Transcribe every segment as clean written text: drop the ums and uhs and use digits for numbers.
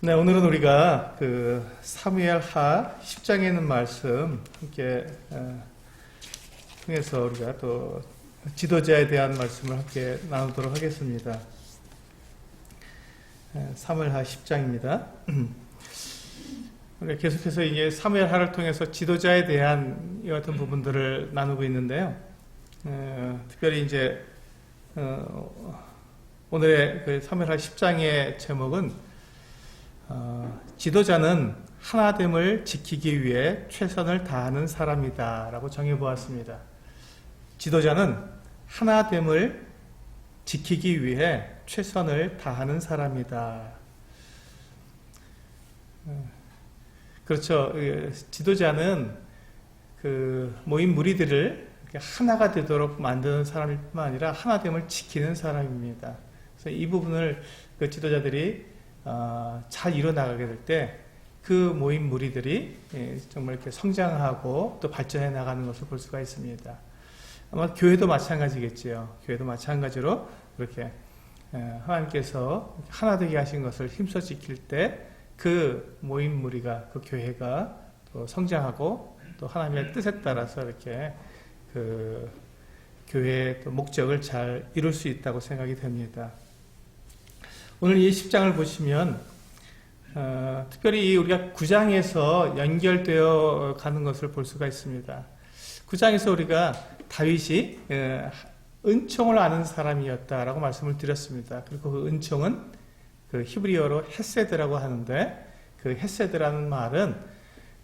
네, 오늘은 우리가 사무엘하 10장에 있는 말씀 함께 통해서 우리가 또 지도자에 대한 말씀을 함께 나누도록 하겠습니다. 사무엘하 10장입니다. 우리가 계속해서 이제 사무엘하를 통해서 지도자에 대한 이 같은 부분들을 나누고 있는데요. 특별히 이제 오늘의 그 사무엘하 10장의 제목은 지도자는 하나됨을 지키기 위해 최선을 다하는 사람이다 라고 정해보았습니다. 지도자는 하나됨을 지키기 위해 최선을 다하는 사람이다. 그렇죠. 지도자는 그 모인 무리들을 하나가 되도록 만드는 사람일 뿐만 아니라 하나됨을 지키는 사람입니다. 그래서 이 부분을 그 지도자들이 잘 이뤄나가게 될 때 그 모인 무리들이 정말 이렇게 성장하고 또 발전해 나가는 것을 볼 수가 있습니다. 아마 교회도 마찬가지겠지요. 교회도 마찬가지로 그렇게 하나님께서 하나 되게 하신 것을 힘써 지킬 때 그 모인 무리가, 그 교회가 또 성장하고 또 하나님의 뜻에 따라서 이렇게 그 교회의 또 목적을 잘 이룰 수 있다고 생각이 됩니다. 오늘 이 10장을 보시면 특별히 우리가 9장에서 연결되어 가는 것을 볼 수가 있습니다. 9장에서 우리가 다윗이 은총을 아는 사람이었다라고 말씀을 드렸습니다. 그리고 그 은총은 그 히브리어로 헤세드라고 하는데, 그 헤세드라는 말은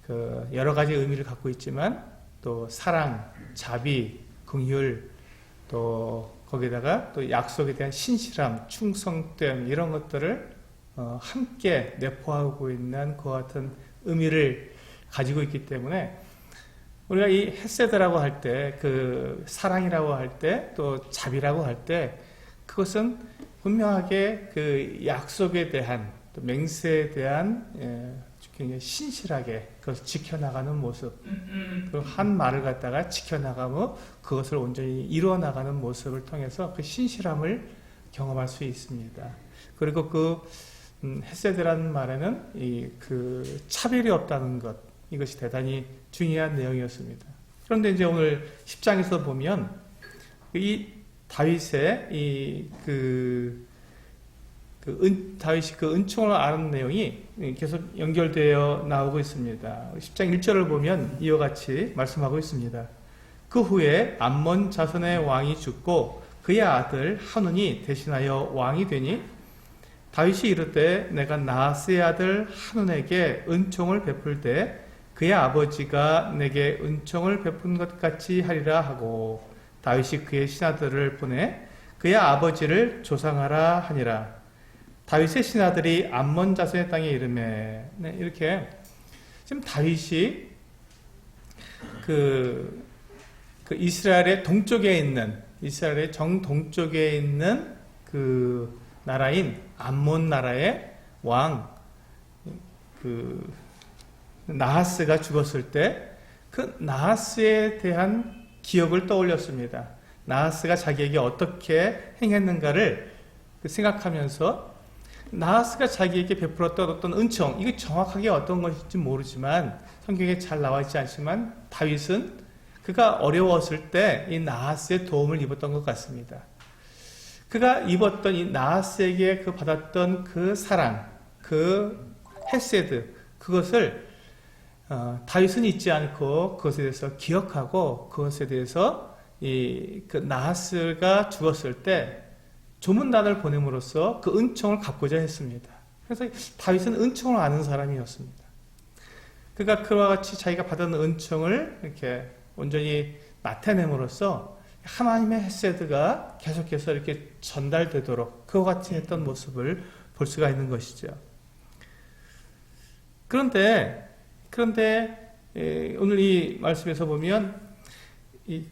그 여러 가지 의미를 갖고 있지만 또 사랑, 자비, 긍휼, 또 거기다가 또 약속에 대한 신실함, 충성됨 이런 것들을 함께 내포하고 있는 그와 같은 의미를 가지고 있기 때문에 우리가 이 헤세드라고 할 때, 그 사랑이라고 할 때, 또 자비라고 할 때 그것은 분명하게 그 약속에 대한, 또 맹세에 대한 굉장히 신실하게 그것을 지켜나가는 모습, 그 한 말을 갖다가 지켜나가며 그것을 온전히 이루어나가는 모습을 통해서 그 신실함을 경험할 수 있습니다. 그리고 그 헤세드라는 말에는 그 차별이 없다는 것, 이것이 대단히 중요한 내용이었습니다. 그런데 이제 오늘 10장에서 보면 이 다윗의 다윗이 그 은총을 아는 내용이 계속 연결되어 나오고 있습니다. 10장 1절을 보면 이와 같이 말씀하고 있습니다. 그 후에 암몬 자손의 왕이 죽고 그의 아들 한운이 대신하여 왕이 되니 다윗이 이르되 내가 나하스의 아들 한운에게 은총을 베풀 때 그의 아버지가 내게 은총을 베푼 것 같이 하리라 하고 다윗이 그의 신하들을 보내 그의 아버지를 조상하라 하니라. 다윗의 신하들이 암몬 자손의 땅에 이르매, 네, 이렇게 지금 다윗이 그 이스라엘의 동쪽에 있는, 이스라엘의 정동쪽에 있는 그 나라인 암몬 나라의 왕 나하스가 죽었을 때 그 나하스에 대한 기억을 떠올렸습니다. 나하스가 자기에게 어떻게 행했는가를 생각하면서 나하스가 자기에게 베풀었던 어떤 은총, 이게 정확하게 어떤 것인지 모르지만 성경에 잘 나와 있지 않지만 다윗은 그가 어려웠을 때 이 나하스의 도움을 입었던 것 같습니다. 그가 입었던 이 나하스에게 그 받았던 그 사랑, 그 헤세드, 그것을 다윗은 잊지 않고 그것에 대해서 기억하고 그것에 대해서 그 나하스가 죽었을 때 조문단을 보냄으로써 그 은총을 갚고자 했습니다. 그래서 다윗은 은총을 아는 사람이었습니다. 그가 그와 같이 자기가 받은 은총을 이렇게 온전히 나타냄으로써 하나님의 헤세드가 계속해서 이렇게 전달되도록 그와 같이 했던 모습을 볼 수가 있는 것이죠. 그런데 오늘 이 말씀에서 보면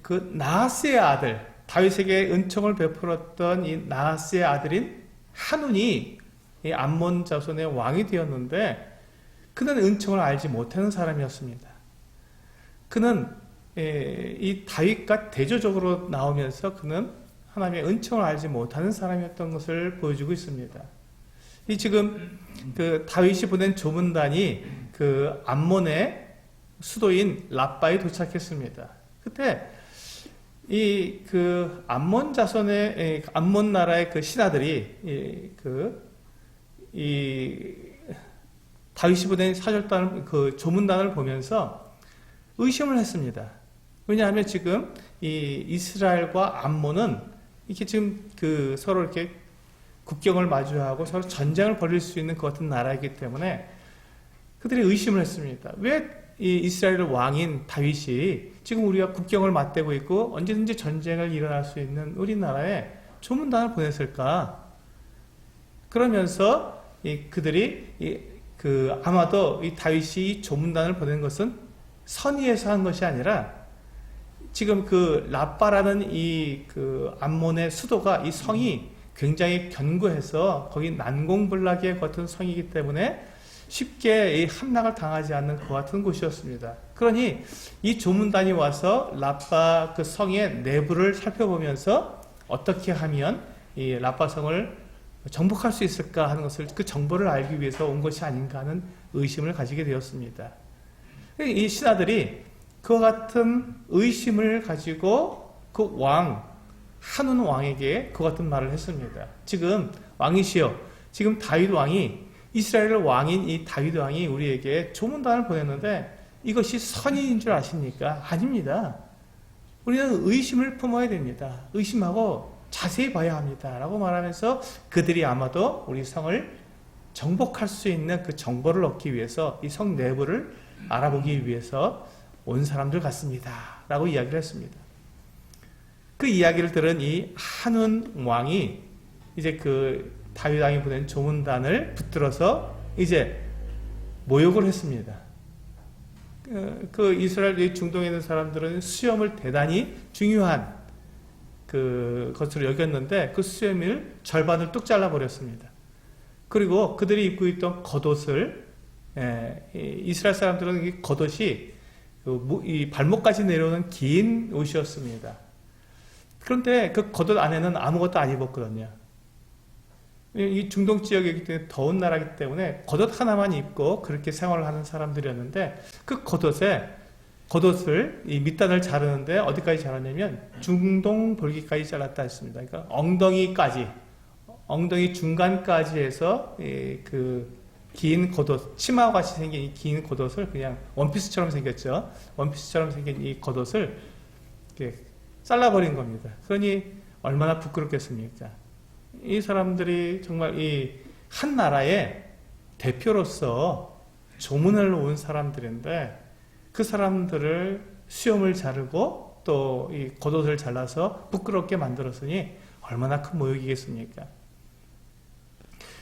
그 나하스의 아들, 다윗에게 은총을 베풀었던 이 나하스의 아들인 한운이 이 암몬 자손의 왕이 되었는데 그는 은총을 알지 못하는 사람이었습니다. 그는 이 다윗과 대조적으로 나오면서 그는 하나님의 은총을 알지 못하는 사람이었던 것을 보여주고 있습니다. 이 지금 그 다윗이 보낸 조문단이 그 암몬의 수도인 랍바에 도착했습니다. 그때 이 그 암몬 자손의 암몬 나라의 그 신하들이 이 다윗이 보낸 사절단 그 조문단을 보면서 의심을 했습니다. 왜냐하면 지금 이 이스라엘과 암몬은 이렇게 지금 그 서로 이렇게 국경을 마주하고 서로 전쟁을 벌일 수 있는 그 같은 나라이기 때문에 그들이 의심을 했습니다. 왜 이 이스라엘 왕인 다윗이 지금 우리가 국경을 맞대고 있고 언제든지 전쟁을 일어날 수 있는 우리나라에 조문단을 보냈을까? 그러면서 그들이 아마도 이 다윗이 조문단을 보낸 것은 선의에서 한 것이 아니라 지금 그 랍바라는 이 그 암몬의 수도가 이 성이 굉장히 견고해서 거기 난공불락의 같은 성이기 때문에 쉽게 이 함락을 당하지 않는 그 같은 곳이었습니다. 그러니 이 조문단이 와서 랍바 그 성의 내부를 살펴보면서 어떻게 하면 이 랍바 성을 정복할 수 있을까 하는 것을 그 정보를 알기 위해서 온 것이 아닌가 하는 의심을 가지게 되었습니다. 이 신하들이 그와 같은 의심을 가지고 그 한운 왕에게 그 같은 말을 했습니다. 지금 왕이시여, 지금 다윗 왕이 이스라엘 왕인 이 다윗 왕이 우리에게 조문단을 보냈는데 이것이 선의인 줄 아십니까? 아닙니다. 우리는 의심을 품어야 됩니다. 의심하고 자세히 봐야 합니다. 라고 말하면서 그들이 아마도 우리 성을 정복할 수 있는 그 정보를 얻기 위해서 이 성 내부를 알아보기 위해서 온 사람들 같습니다. 라고 이야기를 했습니다. 그 이야기를 들은 이 한운 왕이 이제 그 다윗 왕이 보낸 조문단을 붙들어서 이제 모욕을 했습니다. 그 이스라엘 중동에 있는 사람들은 수염을 대단히 중요한 그 것으로 여겼는데 그 수염을 절반을 뚝 잘라버렸습니다. 그리고 그들이 입고 있던 겉옷을 이스라엘 사람들은 이 겉옷이 이 발목까지 내려오는 긴 옷이었습니다. 그런데 그 겉옷 안에는 아무것도 안 입었거든요. 이 중동 지역이기 때문에 더운 나라이기 때문에 겉옷 하나만 입고 그렇게 생활을 하는 사람들이었는데 그 겉옷을 이 밑단을 자르는데 어디까지 자랐냐면 중동 볼기까지 잘랐다 했습니다. 그러니까 엉덩이 중간까지 해서 그 긴 겉옷, 치마와 같이 생긴 이 긴 겉옷을 그냥 원피스처럼 생겼죠. 원피스처럼 생긴 이 겉옷을 이렇게 잘라버린 겁니다. 그러니 얼마나 부끄럽겠습니까? 이 사람들이 정말 이 한 나라의 대표로서 조문을 온 사람들인데 그 사람들을 수염을 자르고 또 이 겉옷을 잘라서 부끄럽게 만들었으니 얼마나 큰 모욕이겠습니까?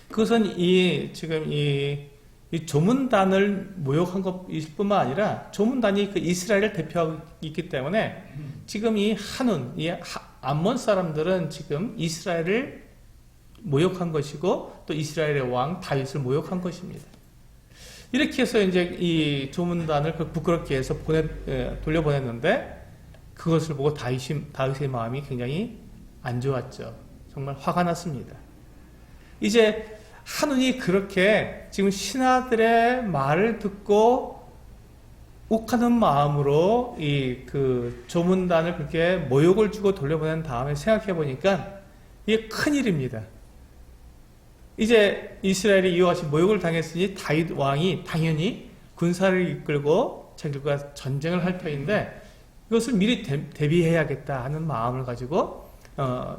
그것은 지금 이 조문단을 모욕한 것일 뿐만 아니라 조문단이 그 이스라엘을 대표하고 있기 때문에 지금 이 암몬 사람들은 지금 이스라엘을 모욕한 것이고 또 이스라엘의 왕 다윗을 모욕한 것입니다. 이렇게 해서 이제 이 조문단을 부끄럽게 해서 돌려보냈는데 그것을 보고 다윗의 마음이 굉장히 안 좋았죠. 정말 화가 났습니다. 이제 한운이 그렇게 지금 신하들의 말을 듣고 욱하는 마음으로 그 조문단을 그렇게 모욕을 주고 돌려보낸 다음에 생각해 보니까 이게 큰일입니다. 이제 이스라엘이 이와 같이 모욕을 당했으니 다윗 왕이 당연히 군사를 이끌고 자기들과 전쟁을 할 터인데 이것을 미리 대비해야겠다 하는 마음을 가지고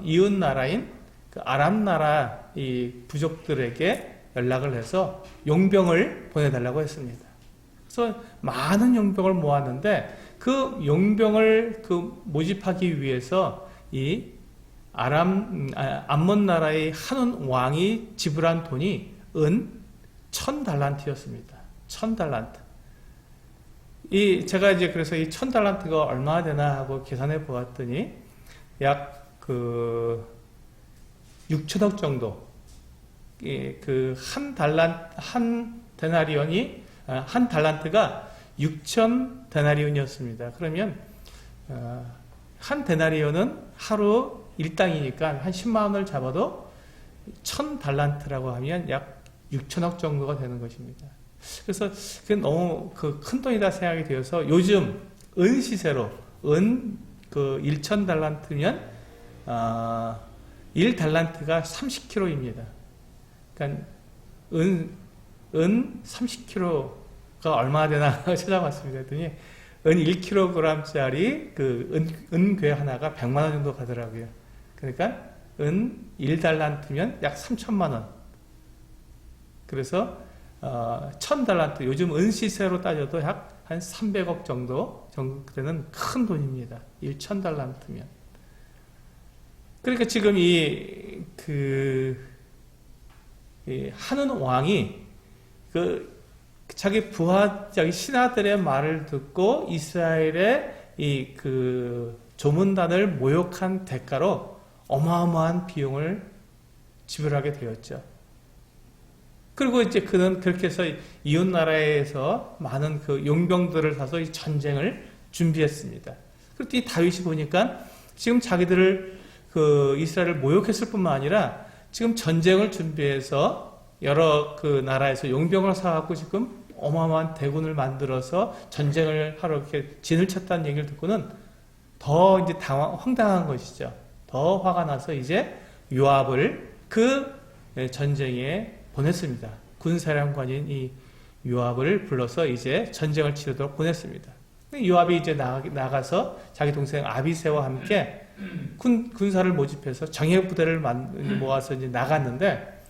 이웃 나라인 그 아람 나라 이 부족들에게 연락을 해서 용병을 보내달라고 했습니다. 그래서 많은 용병을 모았는데 그 용병을 모집하기 위해서 이 암몬 나라의 한운 왕이 지불한 돈이 은 1000달란트였습니다. 1000달란트. 제가 이제 그래서 이 1000달란트가 얼마나 되나 하고 계산해 보았더니 약 6천억 정도. 한 데나리온이, 한 달란트가 6천 데나리온이었습니다. 그러면, 한 데나리온은 하루 일당이니까 한 10만 원을 잡아도 1000달란트라고 하면 약 6천억 정도가 되는 것입니다. 그래서 그 너무 그 큰 돈이다 생각이 되어서 요즘 은 시세로 그 1,000달란트면 1달란트가 30kg입니다. 그러니까 은 30kg가 얼마나 되나 찾아봤습니다. 그랬더니 은 1kg짜리 그 은괴 하나가 100만 원 정도 가더라고요. 그러니까 은 1달란트면 약 3천만 원. 그래서 1000달란트, 요즘 은 시세로 따져도 약 한 300억 정도 되는 큰 돈입니다. 1000달란트면. 그러니까 지금 이 하는 왕이 자기 자기 신하들의 말을 듣고 이스라엘의 조문단을 모욕한 대가로 어마어마한 비용을 지불하게 되었죠. 그리고 이제 그는 그렇게 해서 이웃 나라에서 많은 그 용병들을 사서 이 전쟁을 준비했습니다. 그랬더니 다윗이 보니까 지금 자기들을 이스라엘을 모욕했을 뿐만 아니라 지금 전쟁을 준비해서 여러 그 나라에서 용병을 사갖고 지금 어마어마한 대군을 만들어서 전쟁을 하러 이렇게 진을 쳤다는 얘기를 듣고는 더 이제 황당한 것이죠. 더 화가 나서 이제 요압을 그 전쟁에 보냈습니다. 군사령관인 이 요압을 불러서 이제 전쟁을 치르도록 보냈습니다. 요압이 이제 나가서 자기 동생 아비새와 함께 군사를 모집해서 정예부대를 모아서 이제 나갔는데,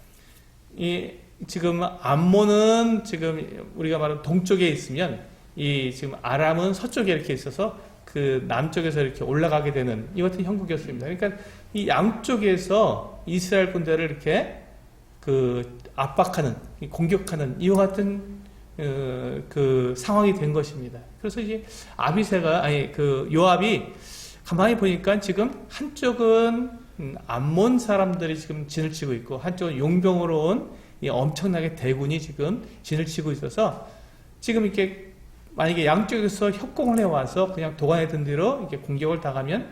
지금 암몬은 지금 우리가 말하는 동쪽에 있으면 지금 아람은 서쪽에 이렇게 있어서 그 남쪽에서 이렇게 올라가게 되는 이 같은 형국이었습니다. 그러니까 이 양쪽에서 이스라엘 군대를 이렇게 압박하는, 공격하는 이와 같은 그 상황이 된 것입니다. 그래서 이제 요압이 가만히 보니까 지금 한쪽은 암몬 사람들이 지금 진을 치고 있고 한쪽은 용병으로 온 이 엄청나게 대군이 지금 진을 치고 있어서 지금 이렇게 만약에 양쪽에서 협공을 해와서 그냥 도관에 든 뒤로 이렇게 공격을 당하면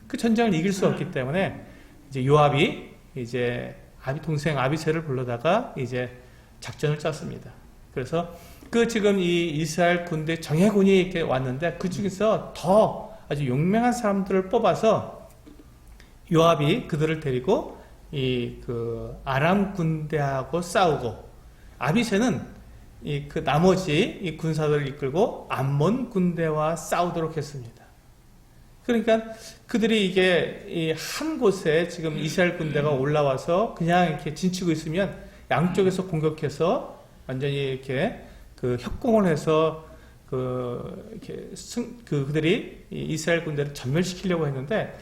그 전쟁을 이길 수 없기 때문에 이제 요압이 이제 동생 아비새를 불러다가 이제 작전을 짰습니다. 그래서 지금 이 이스라엘 군대 정예군이 이렇게 왔는데 그 중에서 더 아주 용맹한 사람들을 뽑아서 요압이 그들을 데리고 아람 군대하고 싸우고, 아비새는 나머지 이 군사들을 이끌고 암몬 군대와 싸우도록 했습니다. 그러니까 그들이 이게 한 곳에 지금 이스라엘 군대가 올라와서 그냥 이렇게 진치고 있으면 양쪽에서 공격해서 완전히 이렇게 협공을 해서 그들이 이스라엘 군대를 전멸시키려고 했는데,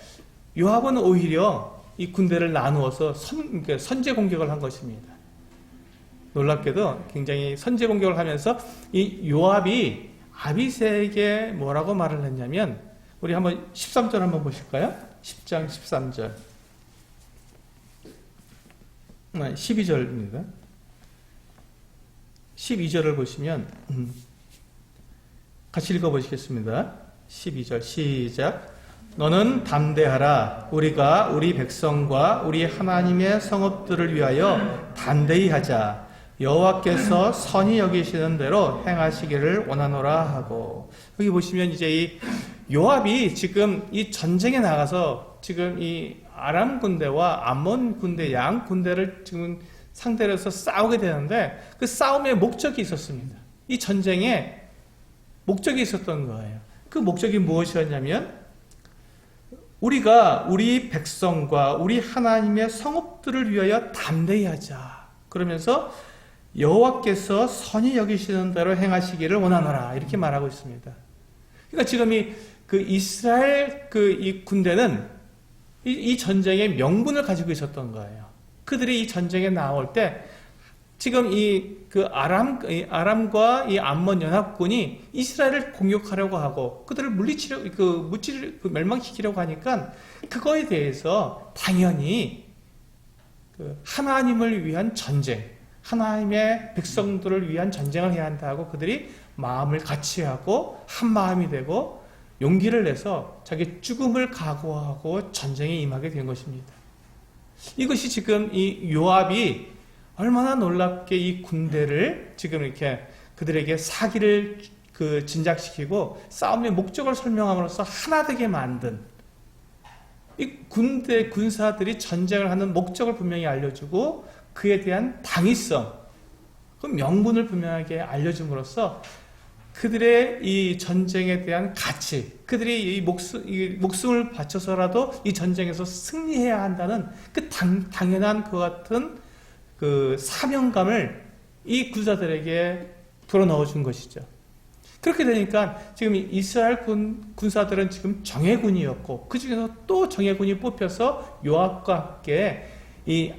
요압은 오히려 이 군대를 나누어서 선제 공격을 한 것입니다. 놀랍게도 굉장히 선제 공격을 하면서 이 요압이 아비새에게 뭐라고 말을 했냐면, 우리 한번 13절 한번 보실까요? 10장 13절. 12절입니다. 12절을 보시면 같이 읽어보시겠습니다. 12절 시작. 너는 담대하라. 우리가 우리 백성과 우리 하나님의 성읍들을 위하여 담대히 하자. 여호와께서 선히 여기시는 대로 행하시기를 원하노라 하고. 여기 보시면 이제 이 요압이 지금 이 전쟁에 나가서 지금 이 아람 군대와 암몬 군대 양 군대를 지금 상대로 해서 싸우게 되는데, 그 싸움의 목적이 있었습니다. 이 전쟁에 목적이 있었던 거예요. 그 목적이 무엇이었냐면, 우리가 우리 백성과 우리 하나님의 성읍들을 위하여 담대히 하자. 그러면서 여호와께서 선히 여기시는 대로 행하시기를 원하노라, 이렇게 말하고 있습니다. 그러니까 지금 이스라엘 이 군대는 이 전쟁의 명분을 가지고 있었던 거예요. 그들이 이 전쟁에 나올 때 지금 아람과 이 암몬 연합군이 이스라엘을 공격하려고 하고 그들을 멸망시키려고 하니까, 그거에 대해서 당연히 하나님을 위한 전쟁, 하나님의 백성들을 위한 전쟁을 해야 한다고 그들이 마음을 같이 하고 한 마음이 되고 용기를 내서 자기 죽음을 각오하고 전쟁에 임하게 된 것입니다. 이것이 지금 이 요압이 얼마나 놀랍게 이 군대를 지금 이렇게 그들에게 사기를 진작시키고 싸움의 목적을 설명함으로써 하나 되게 만든 이 군사들이 전쟁을 하는 목적을 분명히 알려주고 그에 대한 당위성, 그 명분을 분명하게 알려줌으로써 그들의 이 전쟁에 대한 가치, 그들이 이 목숨을 바쳐서라도 이 전쟁에서 승리해야 한다는 그 당연한 그 같은 그 사명감을 이 군사들에게 불어넣어 준 것이죠. 그렇게 되니까 지금 이스라엘 군사들은 지금 정예군이었고 그 중에서 또 정예군이 뽑혀서 요압과 함께 이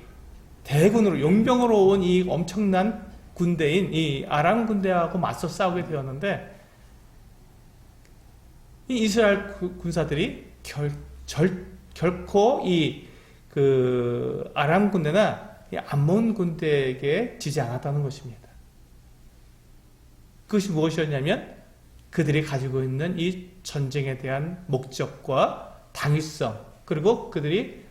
대군으로 용병으로 온 이 엄청난 군대인 이 아람 군대하고 맞서 싸우게 되었는데 이 이스라엘 군사들이 결코 이 그 아람 군대나 이 암몬 군대에게 지지 않았다는 것입니다. 그것이 무엇이었냐면 그들이 가지고 있는 이 전쟁에 대한 목적과 당위성, 그리고 그들이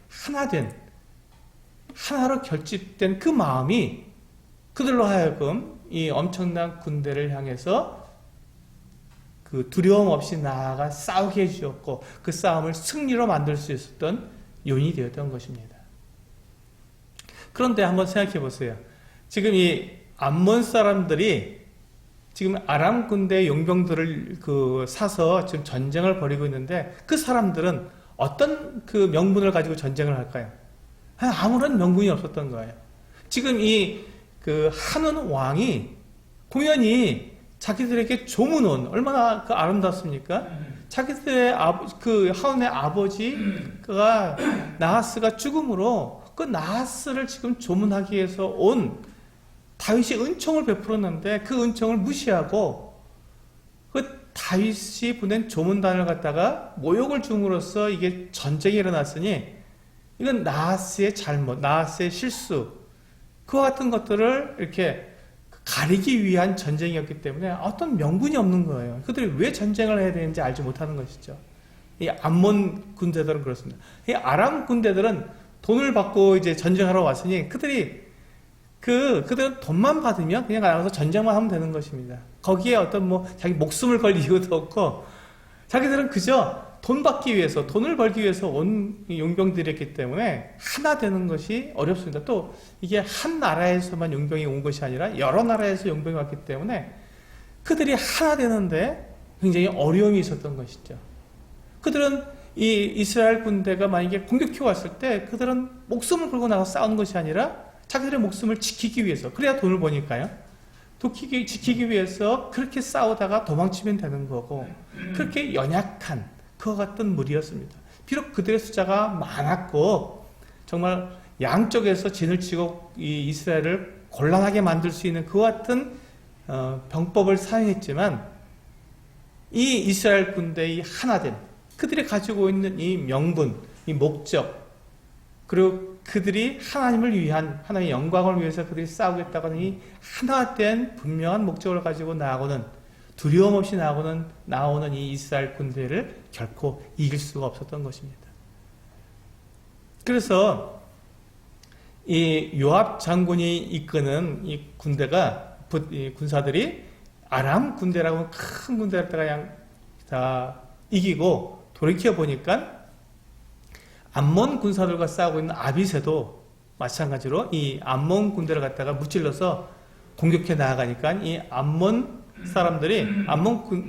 하나로 결집된 그 마음이 그들로 하여금 이 엄청난 군대를 향해서 그 두려움 없이 나아가 싸우게 해주었고 그 싸움을 승리로 만들 수 있었던 요인이 되었던 것입니다. 그런데 한번 생각해 보세요. 지금 이 암몬 사람들이 지금 아람 군대 용병들을 사서 지금 전쟁을 벌이고 있는데 그 사람들은 어떤 그 명분을 가지고 전쟁을 할까요? 아무런 명분이 없었던 거예요. 지금 한운 왕이 공연히 자기들에게 조문온 얼마나 아름답습니까? 자기들의 한운의 아버지가 나하스가 죽음으로 그 나하스를 지금 조문하기 위해서 온 다윗이 은총을 베풀었는데 그 은총을 무시하고 그 다윗이 보낸 조문단을 갖다가 모욕을 줌으로써 이게 전쟁이 일어났으니 이건 나하스의 잘못, 나하스의 실수, 그와 같은 것들을 이렇게 가리기 위한 전쟁이었기 때문에 어떤 명분이 없는 거예요. 그들이 왜 전쟁을 해야 되는지 알지 못하는 것이죠. 이 암몬 군대들은 그렇습니다. 이 아람 군대들은 돈을 받고 이제 전쟁하러 왔으니 그들은 돈만 받으면 그냥 나가서 전쟁만 하면 되는 것입니다. 거기에 어떤 자기 목숨을 걸 이유도 없고 자기들은 그저 돈을 벌기 위해서 온 용병들이었기 때문에 하나 되는 것이 어렵습니다. 또 이게 한 나라에서만 용병이 온 것이 아니라 여러 나라에서 용병이 왔기 때문에 그들이 하나 되는데 굉장히 어려움이 있었던 것이죠. 그들은 이 이스라엘 군대가 만약에 공격해 왔을 때 그들은 목숨을 걸고 나가서 싸우는 것이 아니라 자기들의 목숨을 지키기 위해서, 그래야 돈을 버니까요. 지키기 위해서 그렇게 싸우다가 도망치면 되는 거고 그렇게 연약한 그와 같은 무리였습니다. 비록 그들의 숫자가 많았고 정말 양쪽에서 진을 치고 이 이스라엘을 곤란하게 만들 수 있는 그와 같은 병법을 사용했지만 이 이스라엘 군대의 하나됨, 그들이 가지고 있는 이 명분, 이 목적, 그리고 그들이 하나님을 위한 하나님의 영광을 위해서 그들이 싸우겠다고 하는 이 하나된 분명한 목적을 가지고 나아오는, 두려움 없이 나오는 이 이스라엘 군대를 결코 이길 수가 없었던 것입니다. 그래서 이 요압 장군이 이끄는 이 군대가, 이 군사들이 아람 군대라고 큰 군대를 그냥 다 이기고 돌이켜 보니까 암몬 군사들과 싸우고 있는 아비새도 마찬가지로 이 암몬 군대를 갖다가 무찔러서 공격해 나아가니까 이 암몬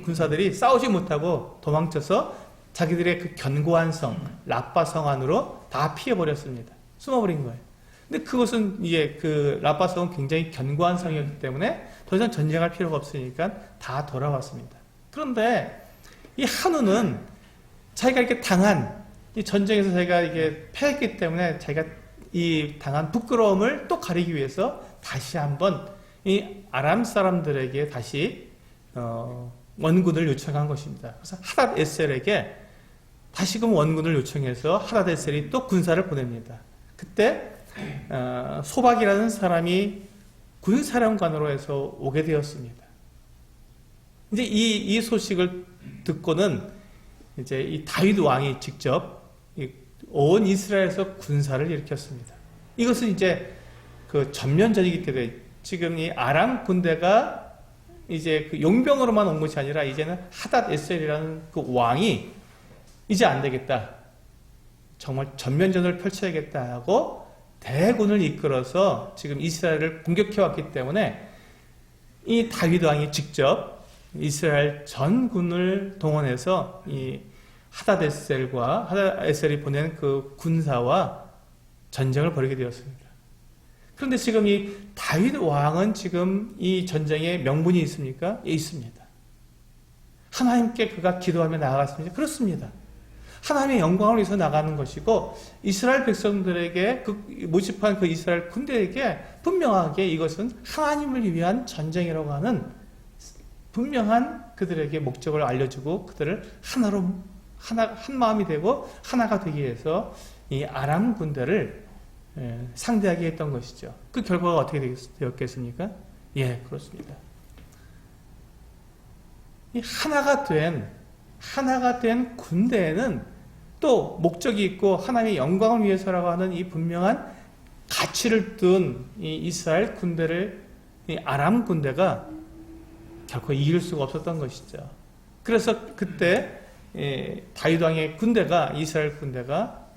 군사들이 싸우지 못하고 도망쳐서 자기들의 그 견고한 성, 라빠 성 안으로 다 피해버렸습니다. 숨어버린 거예요. 근데 그것은 이제 그 라빠 성은 굉장히 견고한 성이었기 때문에 더 이상 전쟁할 필요가 없으니까 다 돌아왔습니다. 그런데 이 한우는 자기가 이렇게 당한 이 전쟁에서 자기가 이게 패했기 때문에 자기가 이 당한 부끄러움을 또 가리기 위해서 다시 한번 이 아람 사람들에게 다시 원군을 요청한 것입니다. 그래서 하닷 에셀에게 다시금 원군을 요청해서 하닷 에셀이 또 군사를 보냅니다. 그때 소박이라는 사람이 군사령관으로 해서 오게 되었습니다. 이제 이 소식을 듣고는 이제 이 다윗 왕이 직접 온 이스라엘에서 군사를 일으켰습니다. 이것은 이제 그 전면전이기 때문에 지금 이 아람 군대가 이제 그 용병으로만 온 것이 아니라 이제는 하닷 에셀이라는 그 왕이 이제 안 되겠다. 정말 전면전을 펼쳐야겠다 하고 대군을 이끌어서 지금 이스라엘을 공격해 왔기 때문에 이 다윗 왕이 직접 이스라엘 전군을 동원해서 이 하닷에셀이 보낸 그 군사와 전쟁을 벌이게 되었습니다. 그런데 지금 이 다윗 왕은 지금 이 전쟁에 명분이 있습니까? 예, 있습니다. 하나님께 그가 기도하며 나아갔습니까? 그렇습니다. 하나님의 영광을 위해서 나가는 것이고 이스라엘 백성들에게 모집한 그 이스라엘 군대에게 분명하게 이것은 하나님을 위한 전쟁이라고 하는 분명한 그들에게 목적을 알려주고 그들을 한 마음이 되고 하나가 되기 위해서 이 아람 군대를 상대하게 했던 것이죠. 그 결과가 어떻게 되었겠습니까? 예, 그렇습니다. 이 하나가 된 군대에는 또 목적이 있고 하나님의 영광을 위해서라고 하는 이 분명한 가치를 둔 이 이스라엘 군대를 이 아람 군대가 결코 이길 수가 없었던 것이죠. 그래서 그때 다윗 왕의 군대가 이스라엘 군대가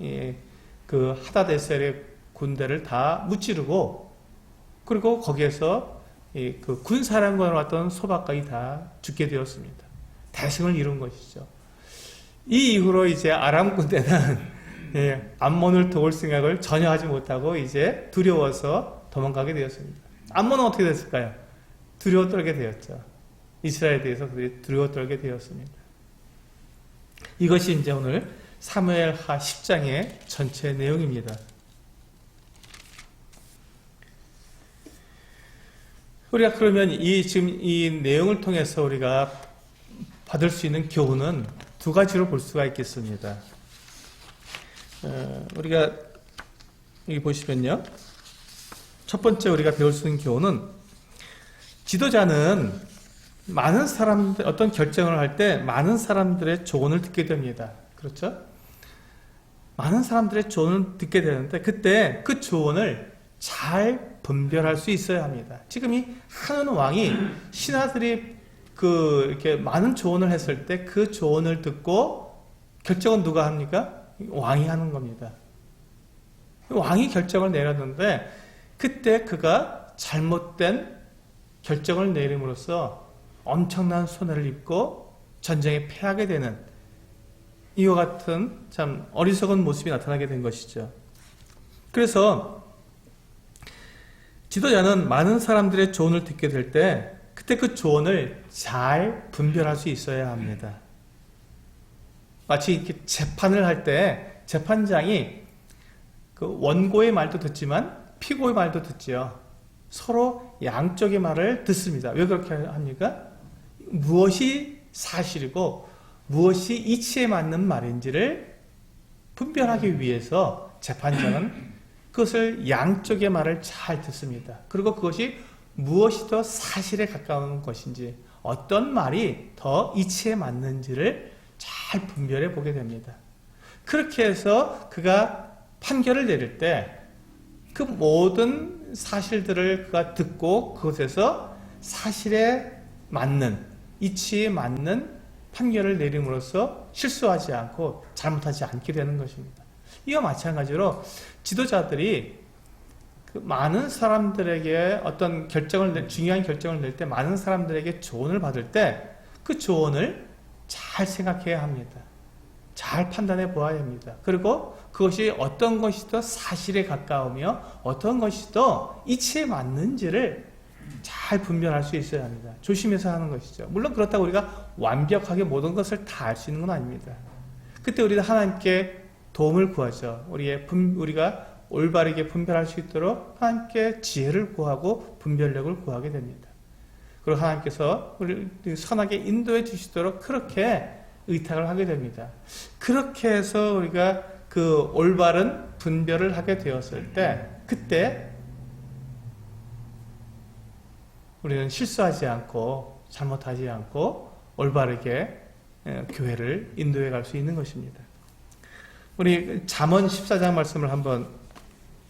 그 하닷에셀의 군대를 다 무찌르고 그리고 거기에서 그 군사령관으로 왔던 소박각이 다 죽게 되었습니다. 대승을 이룬 것이죠. 이 이후로 이제 아람 군대는 암몬을 도울 생각을 전혀 하지 못하고 이제 두려워서 도망가게 되었습니다. 암몬은 어떻게 됐을까요? 두려워 떨게 되었죠. 이스라엘에 대해서 두려워 떨게 되었습니다. 이것이 이제 오늘 사무엘하 10장의 전체 내용입니다. 우리가 그러면 지금 이 내용을 통해서 우리가 받을 수 있는 교훈은 두 가지로 볼 수가 있겠습니다. 우리가 여기 보시면요. 첫 번째 우리가 배울 수 있는 교훈은 지도자는 많은 사람들, 어떤 결정을 할 때 많은 사람들의 조언을 듣게 됩니다. 그렇죠? 많은 사람들의 조언을 듣게 되는데 그때 그 조언을 잘 분별할 수 있어야 합니다. 지금 이 하는 왕이 신하들이 이렇게 많은 조언을 했을 때 그 조언을 듣고 결정은 누가 합니까? 왕이 하는 겁니다. 왕이 결정을 내렸는데 그때 그가 잘못된 결정을 내림으로써 엄청난 손해를 입고 전쟁에 패하게 되는 이와 같은 참 어리석은 모습이 나타나게 된 것이죠. 그래서 지도자는 많은 사람들의 조언을 듣게 될 때 그때 그 조언을 잘 분별할 수 있어야 합니다. 마치 이렇게 재판을 할 때 재판장이 그 원고의 말도 듣지만 피고의 말도 듣지요. 서로 양쪽의 말을 듣습니다. 왜 그렇게 합니까? 무엇이 사실이고 무엇이 이치에 맞는 말인지를 분별하기 위해서 재판장은 그것을 양쪽의 말을 잘 듣습니다. 그리고 그것이 무엇이 더 사실에 가까운 것인지 어떤 말이 더 이치에 맞는지를 잘 분별해 보게 됩니다. 그렇게 해서 그가 판결을 내릴 때 그 모든 사실들을 그가 듣고 그것에서 사실에 맞는 이치에 맞는 판결을 내림으로써 실수하지 않고 잘못하지 않게 되는 것입니다. 이와 마찬가지로 지도자들이 그 많은 사람들에게 어떤 중요한 결정을 낼 때 많은 사람들에게 조언을 받을 때 그 조언을 잘 생각해야 합니다. 잘 판단해 보아야 합니다. 그리고 그것이 어떤 것이 더 사실에 가까우며 어떤 것이 더 이치에 맞는지를 잘 분별할 수 있어야 합니다. 조심해서 하는 것이죠. 물론 그렇다고 우리가 완벽하게 모든 것을 다 알 수 있는 건 아닙니다. 그때 우리가 하나님께 도움을 구하죠. 우리가 올바르게 분별할 수 있도록 하나님께 지혜를 구하고 분별력을 구하게 됩니다. 그리고 하나님께서 우리를 선하게 인도해 주시도록 그렇게 의탁을 하게 됩니다. 그렇게 해서 우리가 그 올바른 분별을 하게 되었을 때 그때 우리는 실수하지 않고 잘못하지 않고 올바르게 교회를 인도해 갈 수 있는 것입니다. 우리 잠언 14장 말씀을 한번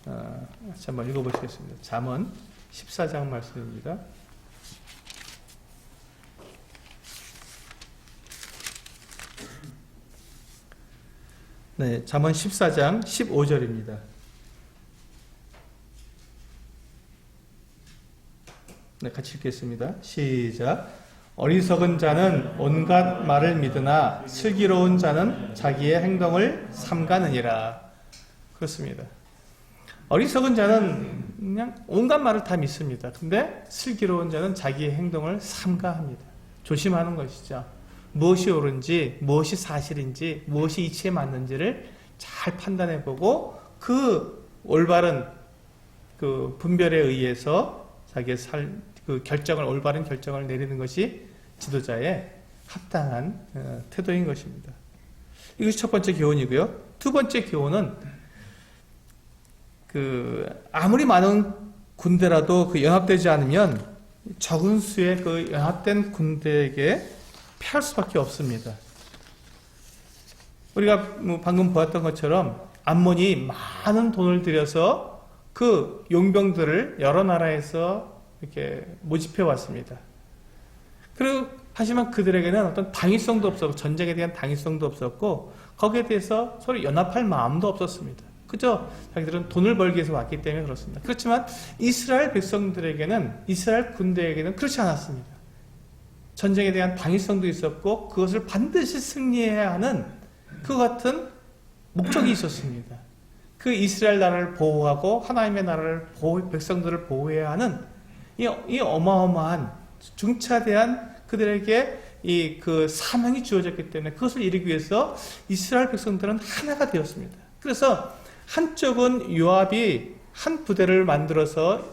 한번 읽어보시겠습니다. 잠언 14장 말씀입니다. 네, 잠언 14장 15절입니다. 네, 같이 읽겠습니다. 시작. 어리석은 자는 온갖 말을 믿으나 슬기로운 자는 자기의 행동을 삼가느니라. 그렇습니다. 어리석은 자는 그냥 온갖 말을 다 믿습니다. 근데 슬기로운 자는 자기의 행동을 삼가합니다. 조심하는 것이죠. 무엇이 옳은지, 무엇이 사실인지, 무엇이 이치에 맞는지를 잘 판단해보고 그 올바른 그 분별에 의해서 자기의 올바른 결정을 내리는 것이 지도자의 합당한 태도인 것입니다. 이것이 첫 번째 교훈이고요. 두 번째 교훈은 아무리 많은 군대라도 연합되지 않으면 적은 수의 그 연합된 군대에게 패할 수밖에 없습니다. 우리가 방금 보았던 것처럼 암몬이 많은 돈을 들여서 그 용병들을 여러 나라에서 이렇게 모집해 왔습니다. 하지만 그들에게는 어떤 당위성도 없었고, 전쟁에 대한 당위성도 없었고, 거기에 대해서 서로 연합할 마음도 없었습니다. 그저 자기들은 돈을 벌기 위해서 왔기 때문에 그렇습니다. 그렇지만 이스라엘 백성들에게는, 이스라엘 군대에게는 그렇지 않았습니다. 전쟁에 대한 당위성도 있었고, 그것을 반드시 승리해야 하는 그 같은 목적이 있었습니다. 그 이스라엘 나라를 보호하고 하나님의 나라를 백성들을 보호해야 하는 이 어마어마한 중차대한 그들에게 그 사명이 주어졌기 때문에 그것을 이루기 위해서 이스라엘 백성들은 하나가 되었습니다. 그래서 한쪽은 요압이 한 부대를 만들어서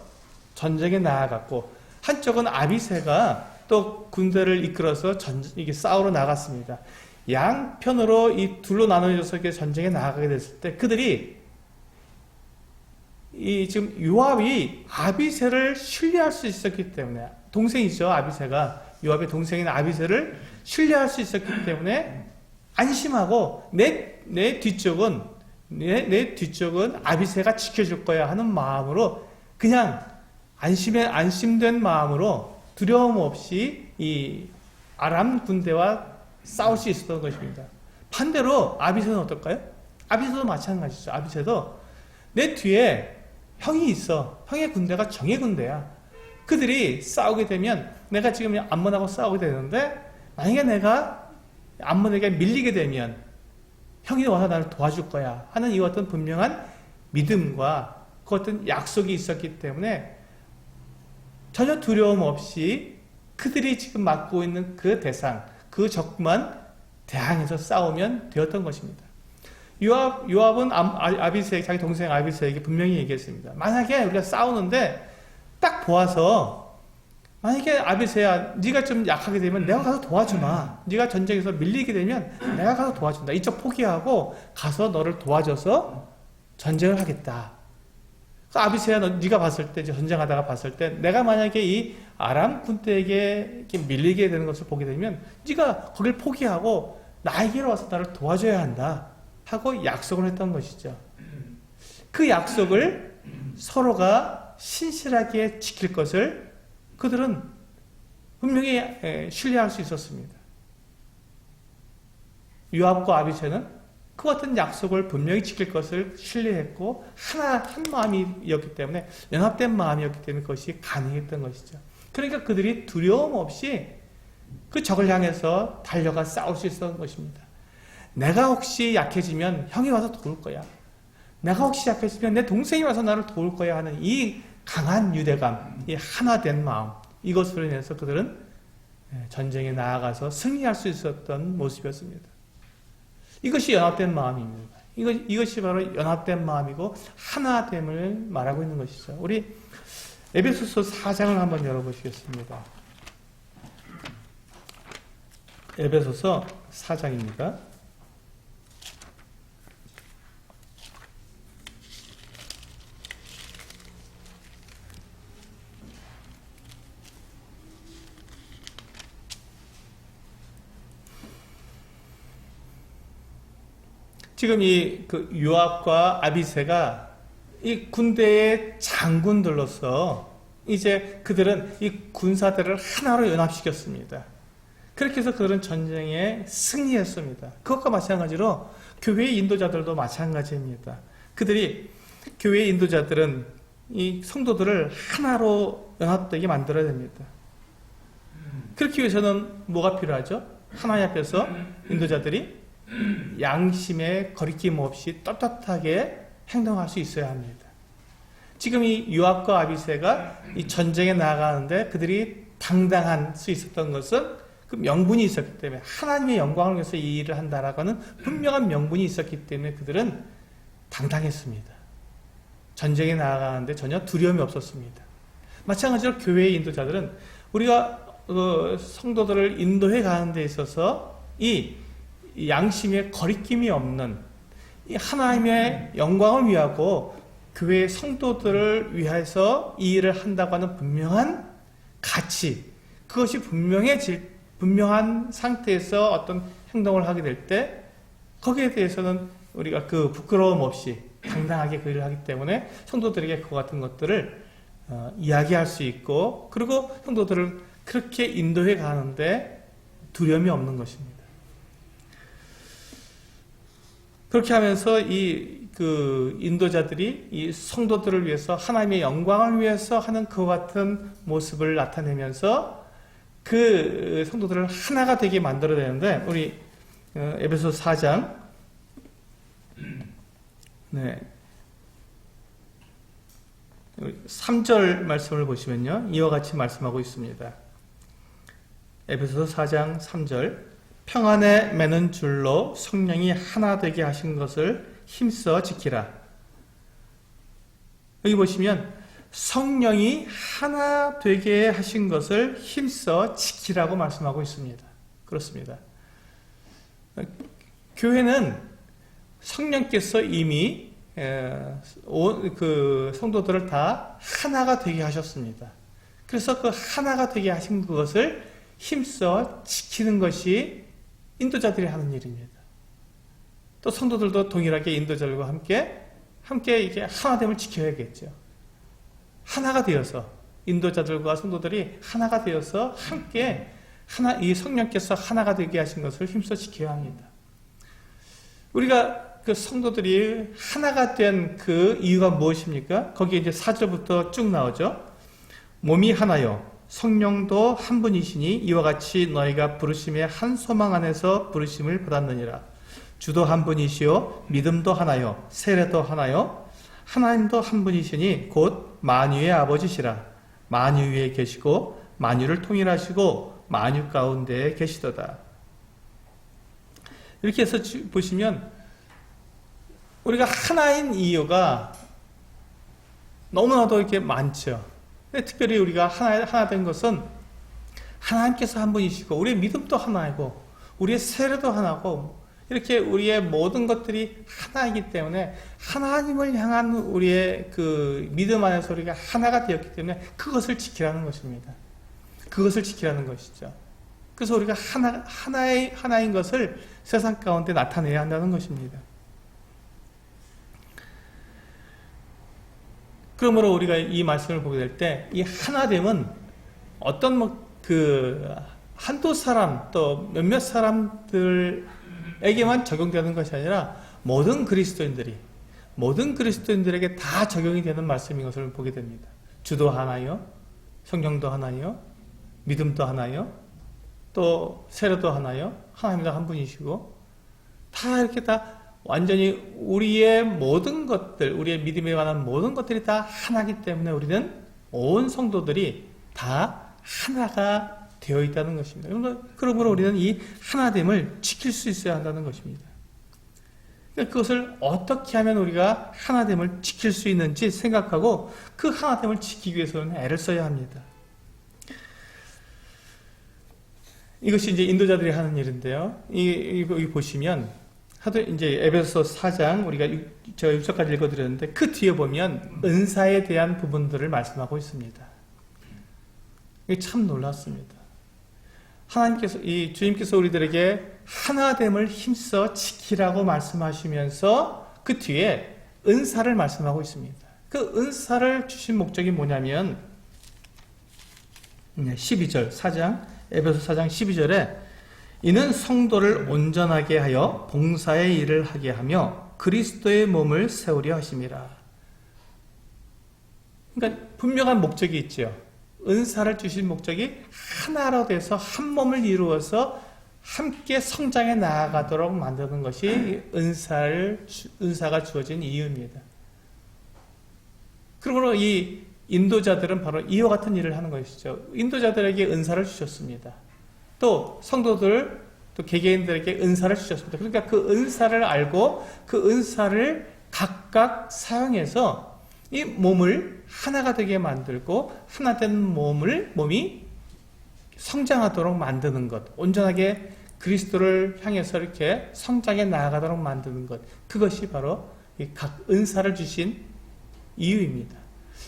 전쟁에 나아갔고, 한쪽은 아비새가 또 군대를 이끌어서 이게 싸우러 나갔습니다. 양편으로 이 둘로 나눠져서 전쟁에 나아가게 됐을 때 그들이 지금 요압이 아비새를 신뢰할 수 있었기 때문에, 동생이죠, 아비새가. 요압의 동생인 아비새를 신뢰할 수 있었기 때문에 안심하고 내 뒤쪽은 아비새가 지켜줄 거야 하는 마음으로, 그냥 안심된 마음으로 두려움 없이 이 아람 군대와 싸울 수 있었던 것입니다. 반대로 아비새는 어떨까요? 아비새도 마찬가지죠. 아비새도 내 뒤에 형이 있어. 형의 군대가 정예 군대야. 그들이 싸우게 되면, 내가 지금 암몬하고 싸우게 되는데 만약에 내가 암몬에게 밀리게 되면 형이 와서 나를 도와줄 거야 하는 이 어떤 분명한 믿음과 그 어떤 약속이 있었기 때문에 전혀 두려움 없이 그들이 지금 맡고 있는 그 대상, 그 적만 대항해서 싸우면 되었던 것입니다. 요압은 자기 동생 아비새에게 분명히 얘기했습니다. 만약에 우리가 싸우는데 딱 보아서, 만약에 아비새야, 네가 좀 약하게 되면 내가 가서 도와주마. 네가 전쟁에서 밀리게 되면 내가 가서 도와준다. 이쪽 포기하고 가서 너를 도와줘서 전쟁을 하겠다. 아비새야, 네가 봤을 때, 전쟁하다가 봤을 때, 내가 만약에 이 아람 군대에게 이렇게 밀리게 되는 것을 보게 되면 네가 거길 포기하고 나에게로 와서 나를 도와줘야 한다 하고 약속을 했던 것이죠. 그 약속을 서로가 신실하게 지킬 것을 그들은 분명히 신뢰할 수 있었습니다. 요압과 아비새는 그 같은 약속을 분명히 지킬 것을 신뢰했고 한 마음이었기 때문에, 연합된 마음이었기 때문에 그것이 가능했던 것이죠. 그러니까 그들이 두려움 없이 그 적을 향해서 달려가 싸울 수 있었던 것입니다. 내가 혹시 약해지면 형이 와서 도울 거야. 내가 혹시 약해지면 내 동생이 와서 나를 도울 거야 하는 이 강한 유대감, 이 하나된 마음, 이것으로 인해서 그들은 전쟁에 나아가서 승리할 수 있었던 모습이었습니다. 이것이 연합된 마음입니다. 이것이 바로 연합된 마음이고 하나됨을 말하고 있는 것이죠. 우리 에베소서 4장을 한번 열어보시겠습니다. 에베소서 4장입니다. 지금 요압과 아비새가 이 군대의 장군들로서 이제 그들은 이 군사들을 하나로 연합시켰습니다. 그렇게 해서 그들은 전쟁에 승리했습니다. 그것과 마찬가지로 교회의 인도자들도 마찬가지입니다. 그들이 교회의 인도자들은 이 성도들을 하나로 연합되게 만들어야 됩니다. 그렇기 위해서는 뭐가 필요하죠? 하나님 앞에서 인도자들이 양심의 거리낌 없이 떳떳하게 행동할 수 있어야 합니다. 지금 이 요압과 아비새가 이 전쟁에 나아가는데 그들이 당당할 수 있었던 것은 그 명분이 있었기 때문에, 하나님의 영광을 위해서 이 일을 한다라고 하는 분명한 명분이 있었기 때문에 그들은 당당했습니다. 전쟁에 나아가는데 전혀 두려움이 없었습니다. 마찬가지로 교회의 인도자들은 우리가 성도들을 인도해 가는 데 있어서 이 양심의 거리낌이 없는 이 하나님의 영광을 위하고 교회의 성도들을 위해서 이 일을 한다고 하는 분명한 가치, 그것이 분명한 상태에서 어떤 행동을 하게 될 때 거기에 대해서는 우리가 그 부끄러움 없이 당당하게 그 일을 하기 때문에 성도들에게 그와 같은 것들을 이야기할 수 있고, 그리고 성도들을 그렇게 인도해 가는데 두려움이 없는 것입니다. 그렇게 하면서 그 인도자들이 이 성도들을 위해서, 하나님의 영광을 위해서 하는 그와 같은 모습을 나타내면서 그 성도들을 하나가 되게 만들어야 되는데, 우리 에베소 4장 네, 3절 말씀을 보시면요, 이와 같이 말씀하고 있습니다. 에베소 4장 3절, 평안에 매는 줄로 성령이 하나 되게 하신 것을 힘써 지키라. 여기 보시면 성령이 하나 되게 하신 것을 힘써 지키라고 말씀하고 있습니다. 그렇습니다. 교회는 성령께서 이미 그 성도들을 다 하나가 되게 하셨습니다. 그래서 그 하나가 되게 하신 그것을 힘써 지키는 것이 인도자들이 하는 일입니다. 또 성도들도 동일하게 인도자들과 함께 이게 하나됨을 지켜야겠죠. 하나가 되어서, 인도자들과 성도들이 하나가 되어서 함께 이 성령께서 하나가 되게 하신 것을 힘써 지켜야 합니다. 우리가 그 성도들이 하나가 된 그 이유가 무엇입니까? 거기에 이제 4절부터 쭉 나오죠. 몸이 하나요, 성령도 한 분이시니 이와 같이 너희가 부르심의 한 소망 안에서 부르심을 받았느니라. 주도 한 분이시요, 믿음도 하나요, 세례도 하나요, 하나님도 한 분이시니 곧 만유의 아버지시라. 만유 위에 계시고 만유를 통일하시고 만유 가운데에 계시도다. 이렇게 해서 보시면 우리가 하나인 이유가 너무나도 이렇게 많죠. 특별히 우리가 하나 된 것은 하나님께서 한 분이시고, 우리의 믿음도 하나이고, 우리의 세례도 하나고, 이렇게 우리의 모든 것들이 하나이기 때문에 하나님을 향한 우리의 그 믿음 안에서 우리가 하나가 되었기 때문에 그것을 지키라는 것입니다. 그것을 지키라는 것이죠. 그래서 우리가 하나인 것을 세상 가운데 나타내야 한다는 것입니다. 그러므로 우리가 이 말씀을 보게 될 때 이 하나됨은 어떤 한두 사람 또 몇몇 사람들에게만 적용되는 것이 아니라 모든 그리스도인들에게 다 적용이 되는 말씀인 것을 보게 됩니다. 주도 하나요, 성령도 하나요, 믿음도 하나요, 또 세례도 하나요, 하나님도 한 분이시고, 다 이렇게 다 완전히 우리의 모든 것들, 우리의 믿음에 관한 모든 것들이 다 하나이기 때문에 우리는 온 성도들이 다 하나가 되어 있다는 것입니다. 그러므로 우리는 이 하나됨을 지킬 수 있어야 한다는 것입니다. 그러니까 그것을 어떻게 하면 우리가 하나됨을 지킬 수 있는지 생각하고 그 하나됨을 지키기 위해서는 애를 써야 합니다. 이것이 이제 인도자들이 하는 일인데요. 여기 보시면 하도 이제 에베소 4장 제가 6절까지 읽어드렸는데 그 뒤에 보면 은사에 대한 부분들을 말씀하고 있습니다. 이게 참 놀랐습니다. 주님께서 우리들에게 하나됨을 힘써 지키라고 말씀하시면서 그 뒤에 은사를 말씀하고 있습니다. 그 은사를 주신 목적이 뭐냐면 12절 4장 에베소 4장 12절에 이는 성도를 온전하게 하여 봉사의 일을 하게 하며 그리스도의 몸을 세우려 하심이라. 그러니까 분명한 목적이 있죠. 은사를 주신 목적이 하나로 돼서 한 몸을 이루어서 함께 성장해 나아가도록 만드는 것이 은사가 주어진 이유입니다. 그러므로 이 인도자들은 바로 이와 같은 일을 하는 것이죠. 인도자들에게 은사를 주셨습니다. 또 성도들, 또 개개인들에게 은사를 주셨습니다. 그러니까 그 은사를 알고 그 은사를 각각 사용해서 이 몸을 하나가 되게 만들고 하나된 몸이 성장하도록 만드는 것, 온전하게 그리스도를 향해서 이렇게 성장해 나아가도록 만드는 것, 그것이 바로 이 각 은사를 주신 이유입니다.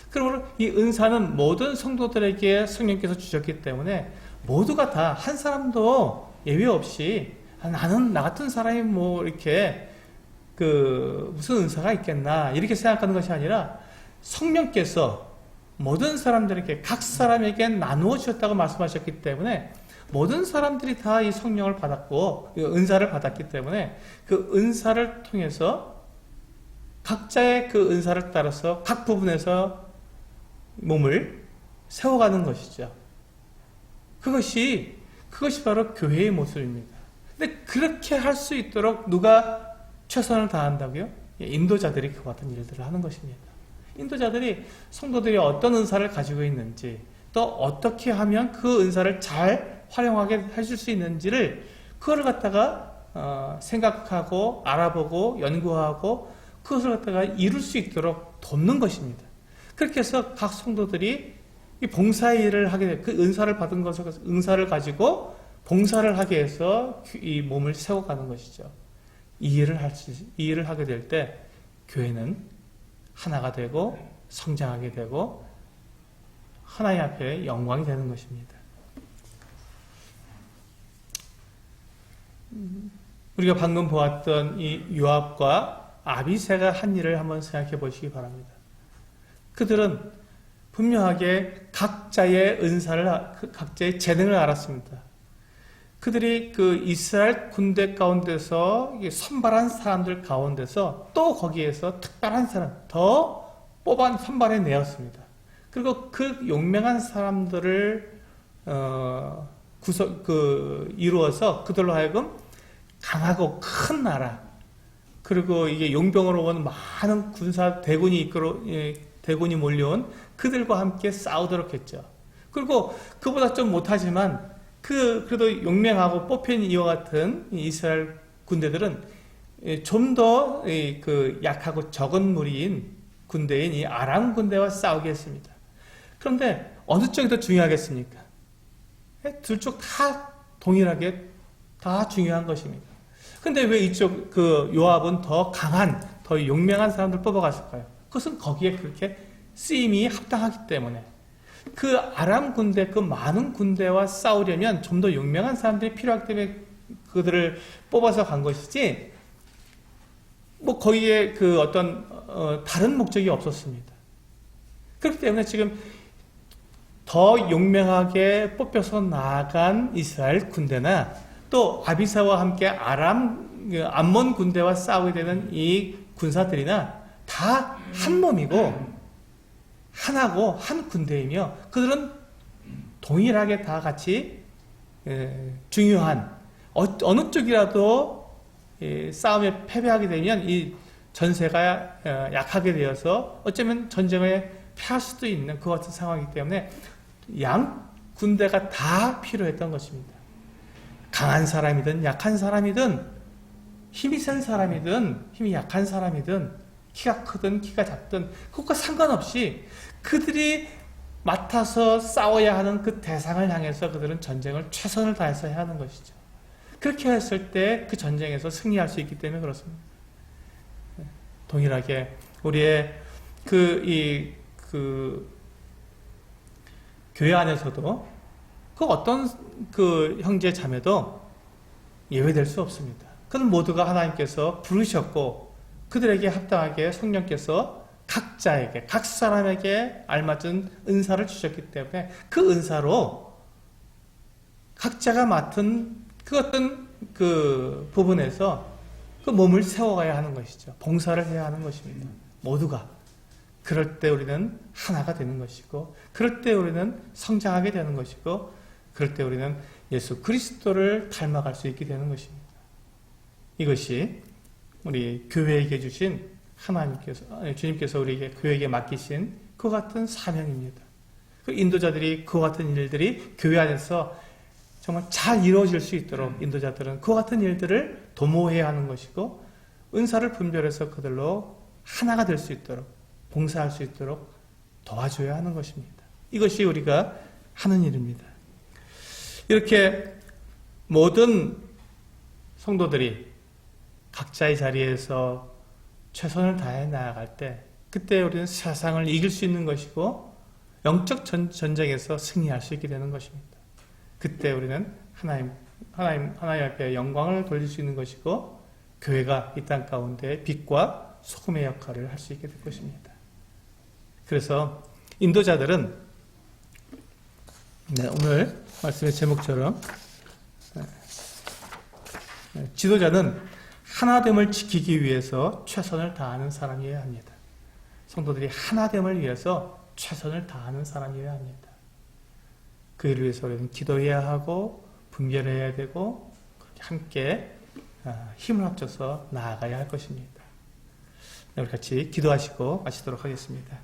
그러므로 이 은사는 모든 성도들에게 성령께서 주셨기 때문에 모두가 다 한 사람도 예외 없이 나는 나 같은 사람이 뭐 이렇게 무슨 은사가 있겠나 이렇게 생각하는 것이 아니라 성령께서 모든 사람들에게 각 사람에게 나누어 주셨다고 말씀하셨기 때문에 모든 사람들이 다 이 성령을 받았고 은사를 받았기 때문에 그 은사를 통해서 각자의 그 은사를 따라서 각 부분에서 몸을 세워가는 것이죠. 그것이 바로 교회의 모습입니다. 근데 그렇게 할 수 있도록 누가 최선을 다한다고요? 인도자들이 그와 같은 일들을 하는 것입니다. 인도자들이 성도들이 어떤 은사를 가지고 있는지, 또 어떻게 하면 그 은사를 잘 활용하게 해줄 수 있는지를 그걸 갖다가 생각하고 알아보고 연구하고 그것을 갖다가 이룰 수 있도록 돕는 것입니다. 그렇게 해서 각 성도들이 이 봉사의 일을 하게 돼, 그 은사를 받은 것을 은사를 가지고 봉사를 하게 해서 이 몸을 세워가는 것이죠. 이 일을 하게 될 때 교회는 하나가 되고 성장하게 되고 하나님 앞에 영광이 되는 것입니다. 우리가 방금 보았던 이 요압과 아비새가 한 일을 한번 생각해 보시기 바랍니다. 그들은 분명하게 각자의 은사를, 각자의 재능을 알았습니다. 그들이 그 이스라엘 군대 가운데서 선발한 사람들 가운데서 또 거기에서 특별한 사람, 더 선발해 내었습니다. 그리고 그 용맹한 사람들을 이루어서 그들로 하여금 강하고 큰 나라, 그리고 이게 용병으로 온 많은 대군이 몰려온 그들과 함께 싸우도록 했죠. 그리고 그보다 좀 못하지만 그래도 용맹하고 뽑힌 이와 같은 이스라엘 군대들은 좀 더 약하고 적은 무리인 군대인 이 아람 군대와 싸우게 했습니다. 그런데 어느 쪽이 더 중요하겠습니까? 둘 쪽 다 동일하게 다 중요한 것입니다. 근데 왜 이쪽 요압은 더 강한, 더 용맹한 사람들 뽑아갔을까요? 그것은 거기에 그렇게 쓰임이 합당하기 때문에 그 아람 군대, 그 많은 군대와 싸우려면 좀 더 용맹한 사람들이 필요하기 때문에 그들을 뽑아서 간 것이지, 뭐 거기에 다른 목적이 없었습니다. 그렇기 때문에 지금 더 용맹하게 뽑혀서 나아간 이스라엘 군대나 또 아비사와 함께 암몬 군대와 싸우게 되는 이 군사들이나 다 한 몸이고 하나고 한 군대이며 그들은 동일하게 다 같이 중요한 어느 쪽이라도 싸움에 패배하게 되면 이 전세가 약하게 되어서 어쩌면 전쟁에 패할 수도 있는 그 같은 상황이기 때문에 양 군대가 다 필요했던 것입니다. 강한 사람이든 약한 사람이든 힘이 센 사람이든 힘이 약한 사람이든 키가 크든 키가 작든 그것과 상관없이 그들이 맡아서 싸워야 하는 그 대상을 향해서 그들은 전쟁을 최선을 다해서 해야 하는 것이죠. 그렇게 했을 때 그 전쟁에서 승리할 수 있기 때문에 그렇습니다. 동일하게 우리의 교회 안에서도 어떤 형제 자매도 예외될 수 없습니다. 그는 모두가 하나님께서 부르셨고 그들에게 합당하게 성령께서 각자에게, 각 사람에게 알맞은 은사를 주셨기 때문에 그 은사로 각자가 맡은 그 어떤 그 부분에서 그 몸을 세워가야 하는 것이죠. 봉사를 해야 하는 것입니다. 모두가. 그럴 때 우리는 하나가 되는 것이고, 그럴 때 우리는 성장하게 되는 것이고, 그럴 때 우리는 예수 그리스도를 닮아갈 수 있게 되는 것입니다. 이것이 우리 교회에게 주신 주님께서 우리에게 교회에게 맡기신 그 같은 사명입니다. 그 인도자들이 그 같은 일들이 교회 안에서 정말 잘 이루어질 수 있도록 인도자들은 그 같은 일들을 도모해야 하는 것이고, 은사를 분별해서 그들로 하나가 될 수 있도록, 봉사할 수 있도록 도와줘야 하는 것입니다. 이것이 우리가 하는 일입니다. 이렇게 모든 성도들이 각자의 자리에서 최선을 다해 나아갈 때, 그때 우리는 세상을 이길 수 있는 것이고 영적 전쟁에서 승리할 수 있게 되는 것입니다. 그때 우리는 하나님 앞에 영광을 돌릴 수 있는 것이고, 교회가 이 땅 가운데 빛과 소금의 역할을 할 수 있게 될 것입니다. 그래서 인도자들은 오늘 말씀의 제목처럼 지도자는 하나됨을 지키기 위해서 최선을 다하는 사람이어야 합니다. 성도들이 하나됨을 위해서 최선을 다하는 사람이어야 합니다. 그 일을 위해서 우리는 기도해야 하고 분별해야 되고 함께 힘을 합쳐서 나아가야 할 것입니다. 우리 같이 기도하시고 마치도록 하겠습니다.